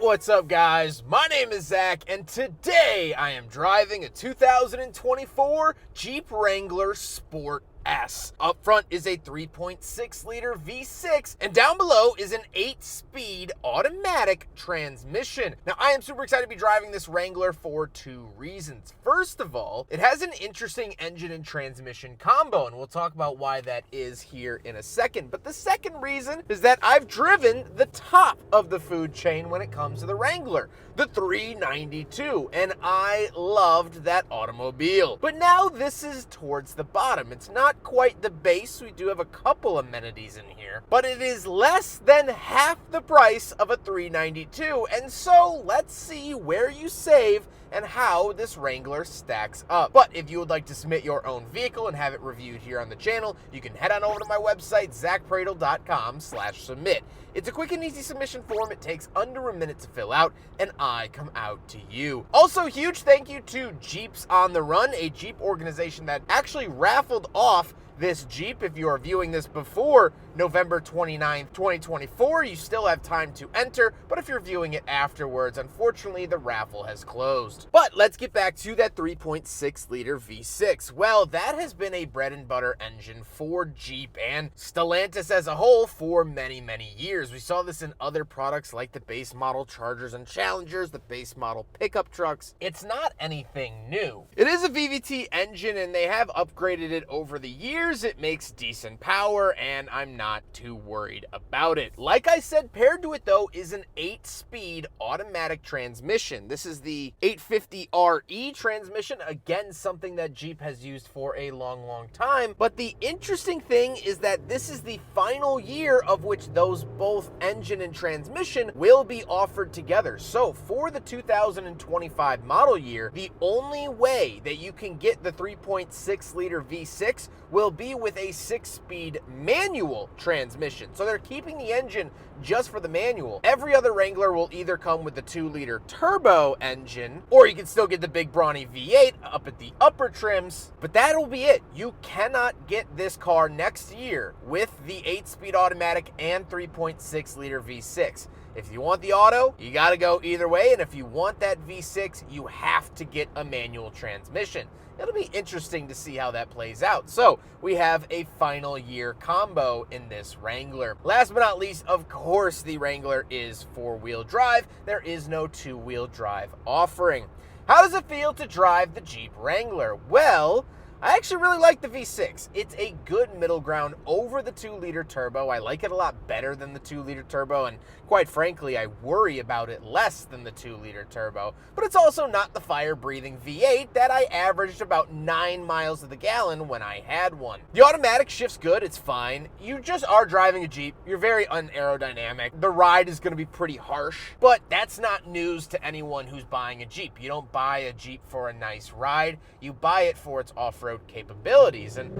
What's up, guys? My name is Zack, and today I am driving a 2024 Jeep Wrangler Sport S. Up front is a 3.6-liter V6, and down below is an 8-speed automatic transmission. Now, I am super excited to be driving this Wrangler for two reasons. First of all, it has an interesting engine and transmission combo, and we'll talk about why that is here in a second. But the second reason is that I've driven the top of the food chain when it comes to the Wrangler, the 392, and I loved that automobile. But now this is towards the bottom. It's not quite the base. We do have a couple amenities in here, but it is less than half the price of a 392, and so let's see where you save and how this Wrangler stacks up. But if you would like to submit your own vehicle and have it reviewed here on the channel, you can head on over to my website, zackpradel.com/submit. It's a quick and easy submission form. It takes under a minute to fill out, and I come out to you. Also, huge thank you to Jeeps on the Run, a Jeep organization that actually raffled off this Jeep. If you are viewing this before November 29th, 2024, you still have time to enter, but if you're viewing it afterwards, unfortunately, the raffle has closed. But let's get back to that 3.6-liter V6. Well, that has been a bread and butter engine for Jeep and Stellantis as a whole for many, many years. We saw this in other products like the base model Chargers and Challengers, the base model pickup trucks. It's not anything new. It is a VVT engine, and they have upgraded it over the years. It makes decent power, and I'm not too worried about it. Like I said, paired to it though is an 8-speed automatic transmission. This is the 850RE transmission, again something that Jeep has used for a long time. But the interesting thing is that this is the final year of which those both engine and transmission will be offered together. So for the 2025 model year, the only way that you can get the 3.6-liter V6 will be with a 6-speed manual transmission. So they're keeping the engine just for the manual. Every other Wrangler will either come with the 2-liter turbo engine, or you can still get the big brawny V8 up at the upper trims, but that'll be it. You cannot get this car next year with the 8-speed automatic and 3.6-liter V6. If you want the auto, you gotta go either way, and if you want that V6, you have to get a manual transmission. It'll be interesting to see how that plays out. So we have a final year combo in this Wrangler. Last but not least, of course, the Wrangler is 4-wheel drive. There is no 2-wheel drive offering. How does it feel to drive the Jeep Wrangler? Well, I actually really like the V6. It's a good middle ground over the 2-liter turbo. I like it a lot better than the 2-liter turbo, and quite frankly, I worry about it less than the 2-liter turbo. But it's also not the fire-breathing V8 that I averaged about 9 miles to the gallon when I had one. The automatic shifts good, it's fine. You just are driving a Jeep. You're very unaerodynamic. The ride is gonna be pretty harsh, but that's not news to anyone who's buying a Jeep. You don't buy a Jeep for a nice ride. You buy it for its off-road capabilities. And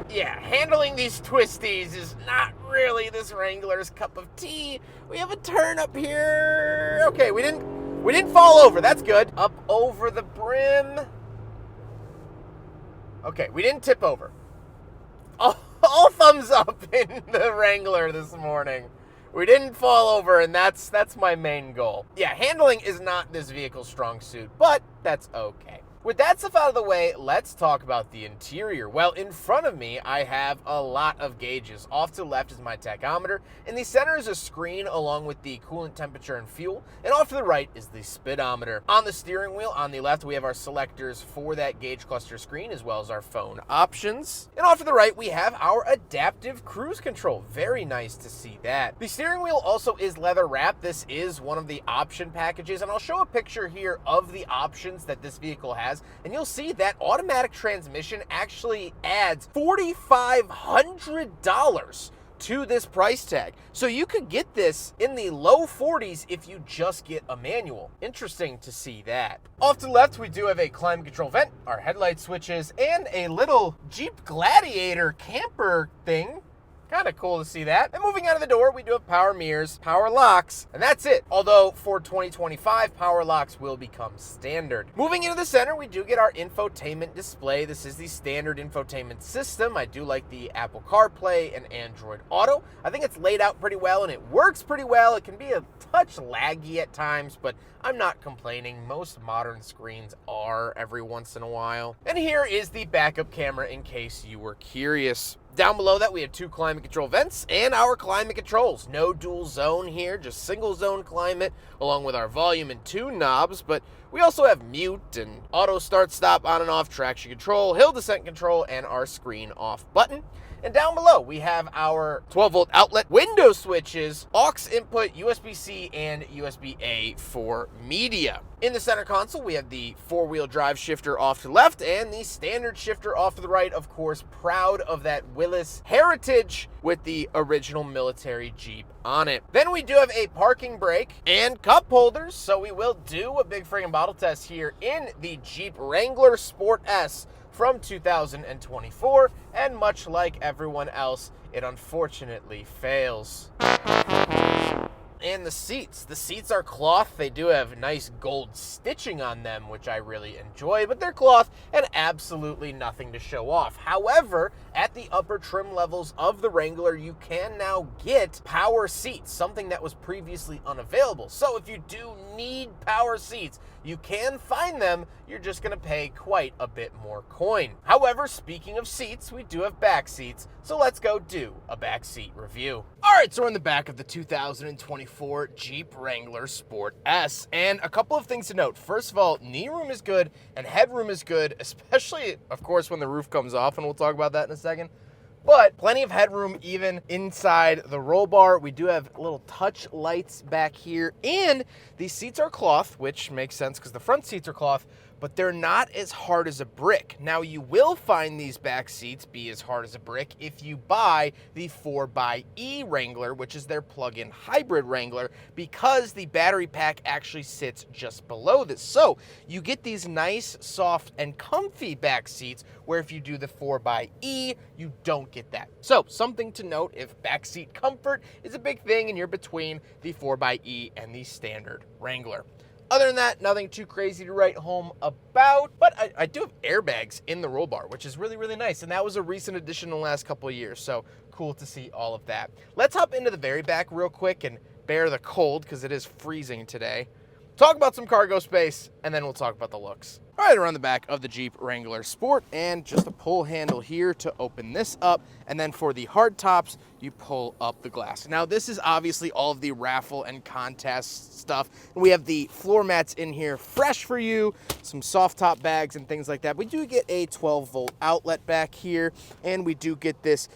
yeah, handling these twisties is not really this Wrangler's cup of tea. We have a turn up here. Okay, we didn't fall over. That's good. Up over the brim. Okay, we didn't tip over. All thumbs up in the Wrangler this morning. We didn't fall over, and that's my main goal. Yeah, handling is not this vehicle's strong suit, but that's okay. With that stuff out of the way, let's talk about the interior. Well, in front of me, I have a lot of gauges. Off to the left is my tachometer. In the center is a screen along with the coolant temperature and fuel. And off to the right is the speedometer. On the steering wheel, on the left, we have our selectors for that gauge cluster screen, as well as our phone options. And off to the right, we have our adaptive cruise control. Very nice to see that. The steering wheel also is leather wrapped. This is one of the option packages, and I'll show a picture here of the options that this vehicle has. And you'll see that automatic transmission actually adds $4,500 to this price tag. So you could get this in the low 40s if you just get a manual. Interesting to see that. Off to the left, we do have a climate control vent, our headlight switches, and a little Jeep Gladiator camper thing. Kind of cool to see that. And moving out of the door, we do have power mirrors, power locks, and that's it. Although for 2025, power locks will become standard. Moving into the center, we do get our infotainment display. This is the standard infotainment system. I do like the Apple CarPlay and Android Auto. I think it's laid out pretty well and it works pretty well. It can be a touch laggy at times, but I'm not complaining. Most modern screens are every once in a while. And here is the backup camera in case you were curious. Down below that, we have 2 climate control vents and our climate controls. No dual zone here, just single zone climate, along with our volume and tune knobs, but we also have mute and auto start stop on and off, traction control, hill descent control, and our screen off button. And down below, we have our 12-volt outlet, window switches, aux input, USB-C, and USB-A for media. In the center console, we have the 4-wheel drive shifter off to the left and the standard shifter off to the right. Of course, proud of that Willis heritage with the original military Jeep on it. Then we do have a parking brake and cup holders, so we will do a big friggin' bottle test here in the Jeep Wrangler Sport S from 2024, and much like everyone else, it unfortunately fails. And the seats are cloth. They do have nice gold stitching on them, which I really enjoy, but they're cloth and absolutely nothing to show off. However, at the upper trim levels of the Wrangler, you can now get power seats, something that was previously unavailable. So if you do need power seats, you can find them. You're just going to pay quite a bit more coin. However, speaking of seats, we do have back seats, so let's go do a back seat review. All right, so we're in the back of the 2024 Jeep Wrangler Sport S, and a couple of things to note. First of all, knee room is good and headroom is good, especially, of course, when the roof comes off, and we'll talk about that in a second. But plenty of headroom even inside the roll bar. We do have little touch lights back here, and these seats are cloth, which makes sense because the front seats are cloth, but they're not as hard as a brick. Now, you will find these back seats be as hard as a brick if you buy the 4xe Wrangler, which is their plug-in hybrid Wrangler, because the battery pack actually sits just below this. So you get these nice, soft, and comfy back seats, where if you do the 4xe, you don't get that. So something to note if backseat comfort is a big thing and you're between the 4xe and the standard Wrangler. Other than that, nothing too crazy to write home about, but I do have airbags in the roll bar, which is really, really nice, and that was a recent addition in the last couple of years, so cool to see all of that. Let's hop into the very back real quick and bear the cold, because it is freezing today. Talk about some cargo space, and then we'll talk about the looks. All right, around the back of the Jeep Wrangler Sport, and just a pull handle here to open this up, and then for the hard tops, you pull up the glass. Now, this is obviously all of the raffle and contest stuff. We have the floor mats in here fresh for you, some soft top bags and things like that. We do get a 12-volt outlet back here, and we do get this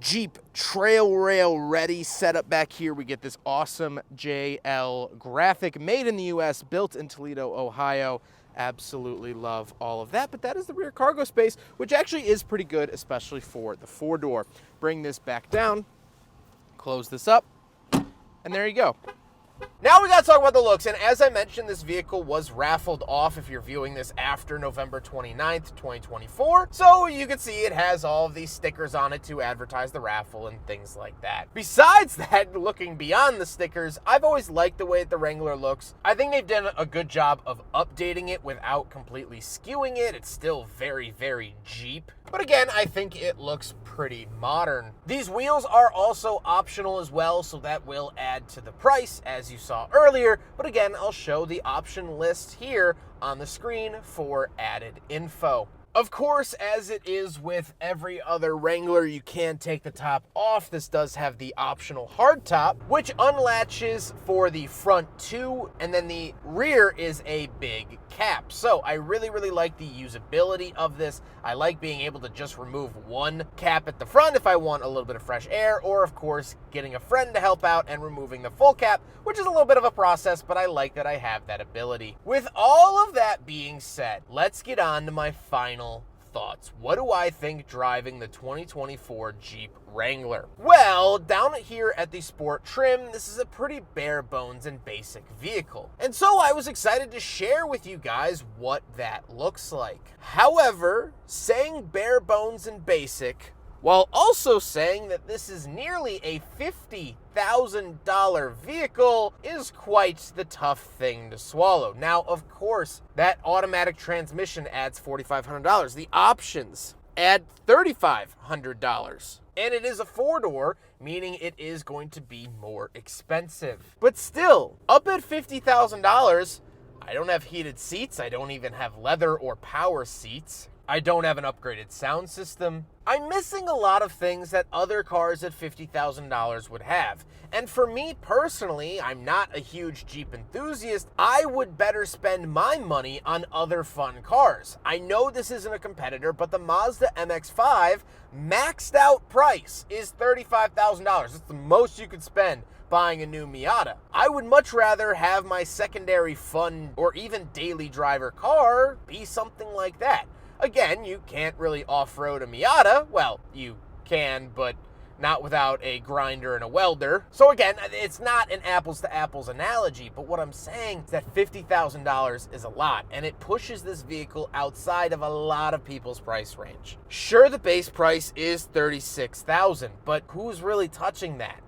Jeep trail rail ready setup back here. We get this awesome JL graphic made in the US, built in Toledo, Ohio. Absolutely love all of that, but that is the rear cargo space, which actually is pretty good, especially for the 4-door. Bring this back down, close this up, and there you go. Now we gotta talk about the looks, and as I mentioned, this vehicle was raffled off if you're viewing this after November 29th, 2024. So you can see it has all of these stickers on it to advertise the raffle and things like that. Besides that, looking beyond the stickers, I've always liked the way that the Wrangler looks. I think they've done a good job of updating it without completely skewing it. It's still very, very Jeep. But again, I think it looks pretty modern. These wheels are also optional as well, so that will add to the price, as you saw earlier. But again, I'll show the option list here on the screen for added info. Of course, as it is with every other Wrangler, you can take the top off. This does have the optional hard top, which unlatches for the front two, and then the rear is a big cap. So I really, really like the usability of this. I like being able to just remove one cap at the front if I want a little bit of fresh air, or of course, getting a friend to help out and removing the full cap, which is a little bit of a process, but I like that I have that ability. With all of that being said, let's get on to my final thoughts. What do I think driving the 2024 Jeep Wrangler? Well, down here at the Sport trim, this is a pretty bare bones and basic vehicle. And so I was excited to share with you guys what that looks like. However, saying bare bones and basic while also saying that this is nearly a $50,000 vehicle is quite the tough thing to swallow. Now, of course, that automatic transmission adds $4,500. The options add $3,500. And it is a four-door, meaning it is going to be more expensive. But still, up at $50,000, I don't have heated seats. I don't even have leather or power seats. I don't have an upgraded sound system. I'm missing a lot of things that other cars at $50,000 would have. And for me personally, I'm not a huge Jeep enthusiast. I would better spend my money on other fun cars. I know this isn't a competitor, but the Mazda MX-5 maxed out price is $35,000. It's the most you could spend buying a new Miata. I would much rather have my secondary fun or even daily driver car be something like that. Again, you can't really off-road a Miata. Well, you can, but not without a grinder and a welder. So again, it's not an apples-to-apples analogy, but what I'm saying is that $50,000 is a lot, and it pushes this vehicle outside of a lot of people's price range. Sure, the base price is $36,000, but who's really touching that?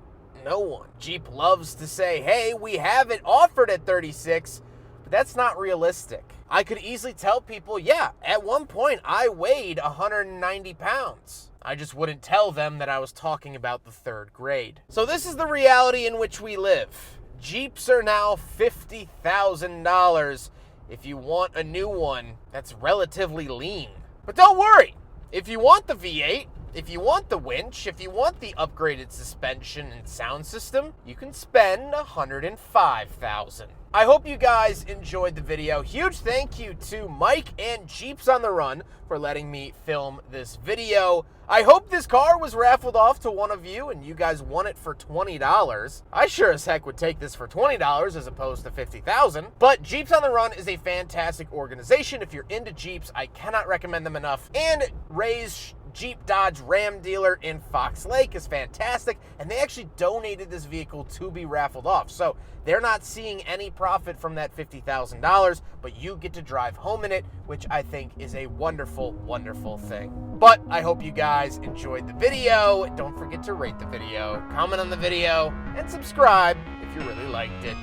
No one. Jeep loves to say, hey, we have it offered at $36,000, but that's not realistic. I could easily tell people, yeah, at one point I weighed 190 pounds. I just wouldn't tell them that I was talking about the third grade. So this is the reality in which we live. Jeeps are now $50,000 if you want a new one that's relatively lean. But don't worry, if you want the V8, if you want the winch, if you want the upgraded suspension and sound system, you can spend $105,000. I hope you guys enjoyed the video. Huge thank you to Mike and Jeeps on the Run for letting me film this video. I hope this car was raffled off to one of you and you guys won it for $20. I sure as heck would take this for $20 as opposed to $50,000. But Jeeps on the Run is a fantastic organization. If you're into Jeeps, I cannot recommend them enough. And Ray's Jeep Dodge Ram dealer in Fox Lake is fantastic, and they actually donated this vehicle to be raffled off. So they're not seeing any profit from that $50,000, but you get to drive home in it, which I think is a wonderful, wonderful thing. But I hope you guys enjoyed the video. Don't forget to rate the video, comment on the video, and subscribe if you really liked it.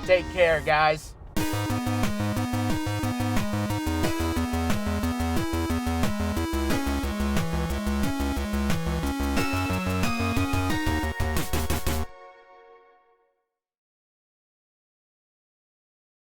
Take care, guys.